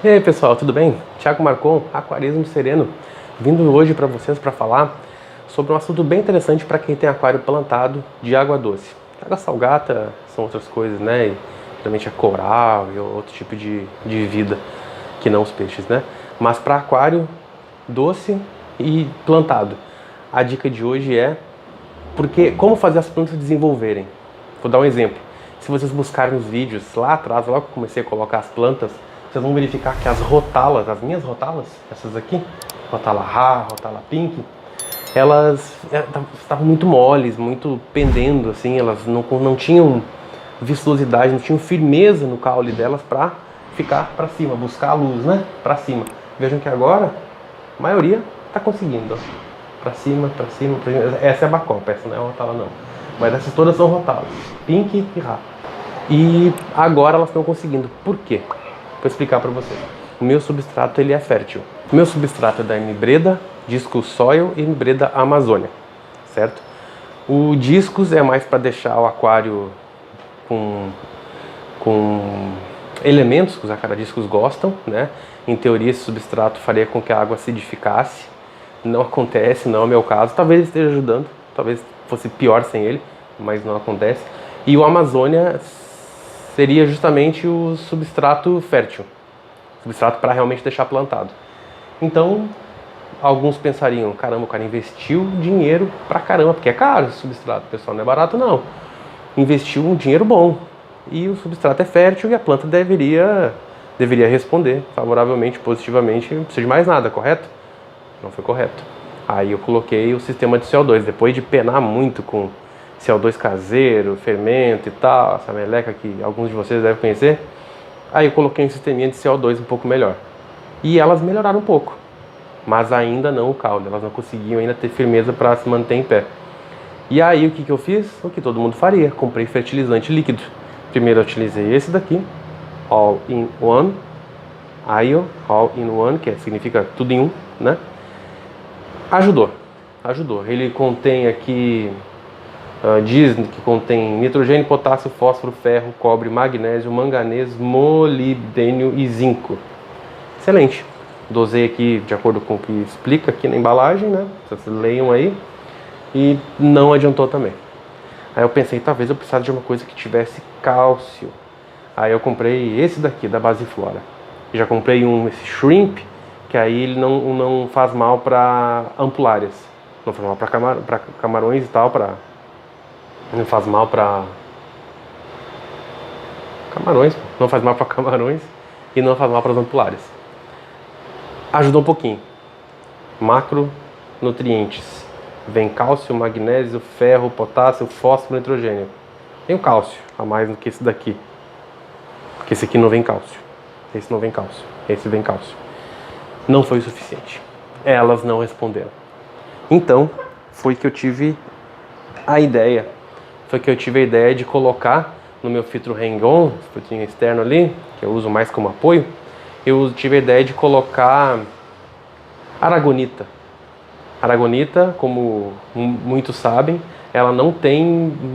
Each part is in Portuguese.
E aí pessoal, tudo bem? Thiago Marcon, Aquarismo Sereno, vindo hoje para vocês para falar sobre um assunto bem interessante para quem tem aquário plantado de água doce. Água salgada são outras coisas, né? E, geralmente é coral e outro tipo de vida que não os peixes, né? Mas para aquário doce e plantado, a dica de hoje é como fazer as plantas desenvolverem. Vou dar um exemplo. Se vocês buscarem os vídeos lá atrás, logo que eu comecei a colocar as plantas, vocês vão verificar que as rotalas, as minhas rotalas, essas aqui, rotala Ra, rotala Pink, elas estavam muito moles, muito pendendo, assim, elas não tinham vistosidade, não tinham firmeza no caule delas para ficar para cima, buscar a luz, né, para cima. Vejam que agora a maioria está conseguindo, para cima, para cima, pra cima. Essa é a bacopa, essa não é a rotala não, mas essas todas são rotalas, Pink e Ra. E agora elas estão conseguindo. Por quê? Vou explicar para vocês. O meu substrato ele é fértil. O meu substrato é da Hemibreda, Discus Soil e Hemibreda Amazônia, certo? O Discus é mais para deixar o aquário com elementos que os acaradiscos gostam, né? Em teoria esse substrato faria com que a água acidificasse. Não acontece, não é o meu caso. Talvez ele esteja ajudando, talvez fosse pior sem ele, mas não acontece. E o Amazônia seria justamente o substrato fértil, substrato para realmente deixar plantado. Então, alguns pensariam, caramba, o cara investiu dinheiro pra caramba, porque é caro esse substrato, pessoal, não é barato não. Investiu um dinheiro bom, e o substrato é fértil e a planta deveria responder favoravelmente, positivamente, não precisa de mais nada, correto? Não foi correto. Aí eu coloquei o sistema de CO2, depois de penar muito com CO2 caseiro, fermento e tal, essa meleca que alguns de vocês devem conhecer. Aí eu coloquei um sisteminha de CO2 um pouco melhor. E elas melhoraram um pouco, mas ainda não o caule, elas não conseguiam ainda ter firmeza para se manter em pé. E aí o que eu fiz? O que todo mundo faria, comprei fertilizante líquido. Primeiro eu utilizei esse daqui, All in One, All in One, que significa tudo em um, né? Ajudou. Ele contém aqui... diz que contém nitrogênio, potássio, fósforo, ferro, cobre, magnésio, manganês, molibdênio e zinco. Excelente. Dosei aqui de acordo com o que explica aqui na embalagem, né? Vocês leiam aí. E não adiantou também. Aí eu pensei, talvez eu precisasse de uma coisa que tivesse cálcio. Aí eu comprei esse daqui, da Basiflora. Já comprei esse Shrimp, que aí ele não faz mal para ampulárias. Não faz mal para camarões e tal, não faz mal para camarões, não faz mal para camarões e não faz mal para as ampulares. Ajuda um pouquinho. Macronutrientes. Vem cálcio, magnésio, ferro, potássio, fósforo, nitrogênio. Tem o cálcio a mais do que esse daqui. Porque esse aqui não vem cálcio. Esse não vem cálcio. Esse vem cálcio. Não foi o suficiente. Elas não responderam. Então, foi que eu tive a ideia de colocar no meu filtro hang-on, filtrinho externo ali, que eu uso mais como apoio, eu tive a ideia de colocar aragonita. Aragonita, como muitos sabem, ela não tem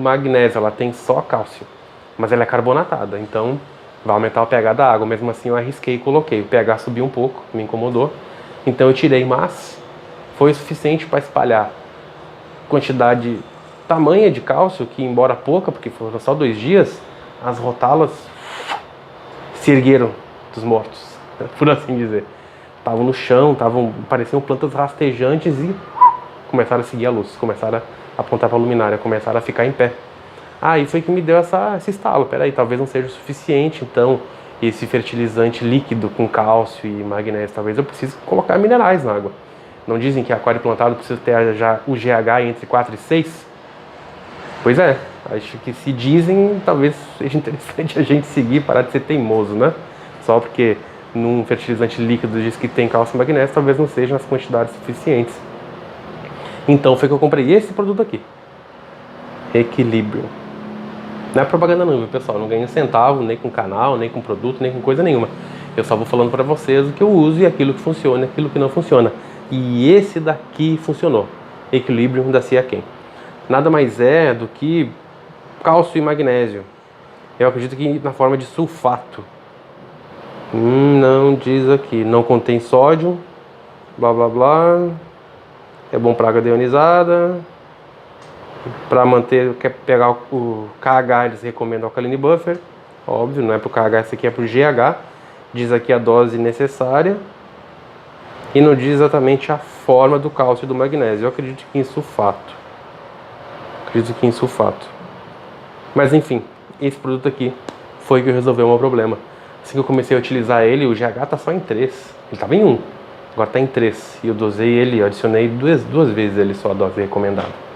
magnésio, ela tem só cálcio, mas ela é carbonatada, então vai aumentar o pH da água. Mesmo assim eu arrisquei e coloquei, o pH subiu um pouco, me incomodou, então eu tirei, mas foi o suficiente para espalhar quantidade tamanha de cálcio, que embora pouca, porque foram só 2 dias, as rotalas se ergueram dos mortos, por assim dizer. Estavam no chão, pareciam plantas rastejantes e começaram a seguir a luz, começaram a apontar para a luminária, começaram a ficar em pé. Aí foi que me deu esse estalo, peraí, talvez não seja o suficiente, então esse fertilizante líquido com cálcio e magnésio, talvez eu precise colocar minerais na água. Não dizem que aquário plantado precisa ter já o GH entre 4 e 6? Pois é, acho que se dizem, talvez seja interessante a gente seguir, parar de ser teimoso, né? Só porque num fertilizante líquido diz que tem cálcio e magnésio, talvez não sejam as quantidades suficientes. Então foi que eu comprei esse produto aqui, Equilibrium. Não é propaganda não, viu, pessoal? Eu não ganho um centavo, nem com canal, nem com produto, nem com coisa nenhuma. Eu só vou falando para vocês o que eu uso e aquilo que funciona e aquilo que não funciona. E esse daqui funcionou, Equilibrium da Siaken. Nada mais é do que cálcio e magnésio. Eu acredito que na forma de sulfato. Não diz aqui. Não contém sódio. Blá blá blá. É bom para água deionizada. Para manter, quer pegar o KH, eles recomendam alkaline buffer. Óbvio, não é para o KH, isso aqui é para o GH. Diz aqui a dose necessária. E não diz exatamente a forma do cálcio e do magnésio. Eu acredito que em sulfato. Mas enfim, esse produto aqui foi que resolveu o meu problema. Assim que eu comecei a utilizar ele, o GH tá só em 3. Ele estava em 1, agora tá em 3. E eu dosei ele, eu adicionei duas vezes ele só a dose recomendada.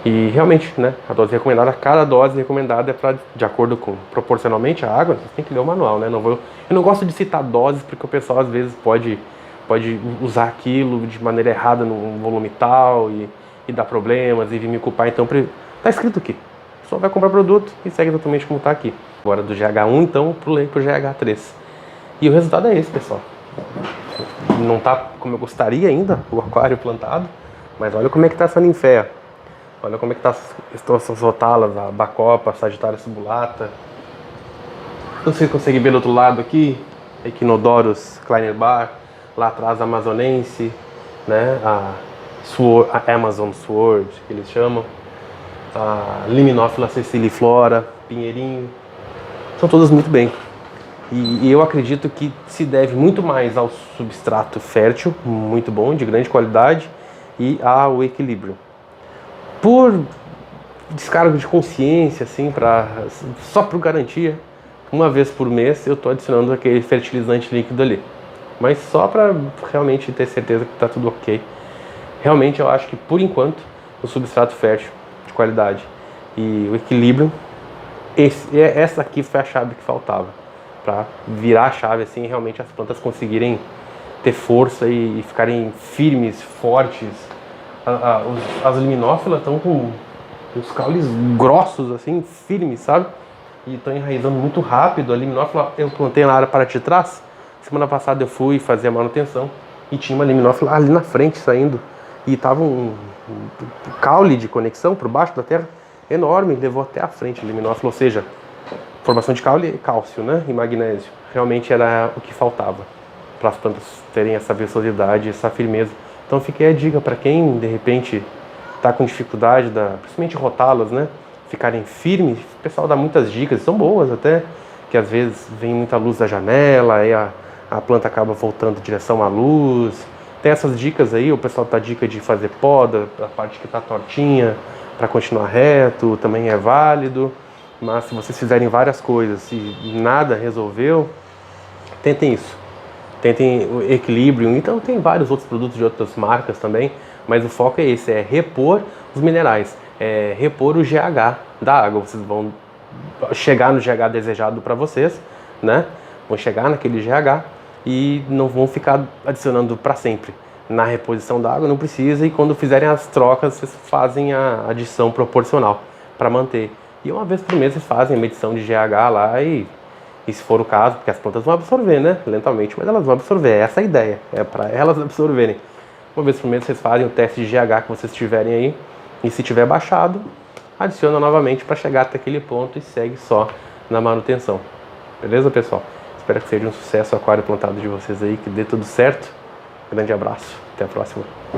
E realmente, né, a dose recomendada, cada dose recomendada é de acordo com, proporcionalmente a água, você tem que ler o manual, né? Eu não gosto de citar doses porque o pessoal às vezes pode usar aquilo de maneira errada num volume tal e dar problemas e vir me culpar. Então tá escrito aqui, só vai comprar produto e segue exatamente como tá aqui. Agora do GH1 então pulei pro GH3 e o resultado é esse, pessoal. Não tá como eu gostaria ainda o aquário plantado, mas olha como é que tá essa ninféia. Olha como é que tá essas rotalas, a bacopa, a Sagitária subulata. Você consegue ver do outro lado aqui, Echinodorus Kleinerbach, lá atrás a Amazonense, né? A Amazon Sword, que eles chamam, a Limnóphila siciliflora, Pinheirinho, são todas muito bem. E eu acredito que se deve muito mais ao substrato fértil, muito bom, de grande qualidade, e ao equilíbrio. Por descargo de consciência, assim, só por garantia, uma vez por mês eu estou adicionando aquele fertilizante líquido ali. Mas só para realmente ter certeza que está tudo ok. Realmente eu acho que, por enquanto, o substrato fértil de qualidade e o equilíbrio, essa aqui foi a chave que faltava. Para virar a chave assim, realmente as plantas conseguirem ter força e ficarem firmes, fortes. As liminófilas estão com os caules grossos, assim, firmes, sabe? E estão enraizando muito rápido. A liminófila eu plantei na área para de trás. Semana passada eu fui fazer a manutenção e tinha uma liminófila ali na frente saindo. E tava um caule de conexão por baixo da terra enorme, levou até a frente a liminófila. Ou seja, formação de caule, cálcio, né? E magnésio. Realmente era o que faltava para as plantas terem essa viscosidade, essa firmeza. Então fiquei a dica para quem de repente está com dificuldade, principalmente rotá-las, né? Ficarem firmes. O pessoal dá muitas dicas, são boas até, que às vezes vem muita luz da janela, aí a planta acaba voltando em direção à luz. Tem essas dicas aí, o pessoal dá dica de fazer poda, a parte que está tortinha, para continuar reto, também é válido. Mas se vocês fizerem várias coisas e nada resolveu, tentem isso. Tentem o equilíbrio. Então tem vários outros produtos de outras marcas também, mas o foco é esse, é repor os minerais, é repor o GH da água. Vocês vão chegar no GH desejado para vocês, né? Vão chegar naquele GH e não vão ficar adicionando para sempre. Na reposição da água não precisa, e quando fizerem as trocas, vocês fazem a adição proporcional para manter. E uma vez por mês vocês fazem a medição de GH lá e se for o caso, porque as plantas vão absorver, né? Lentamente, mas elas vão absorver. Essa é a ideia, é para elas absorverem. Uma vez por mês vocês fazem o teste de GH que vocês tiverem aí, e se tiver baixado, adiciona novamente para chegar até aquele ponto e segue só na manutenção. Beleza, pessoal? Espero que seja um sucesso o aquário plantado de vocês aí, que dê tudo certo. Grande abraço, até a próxima.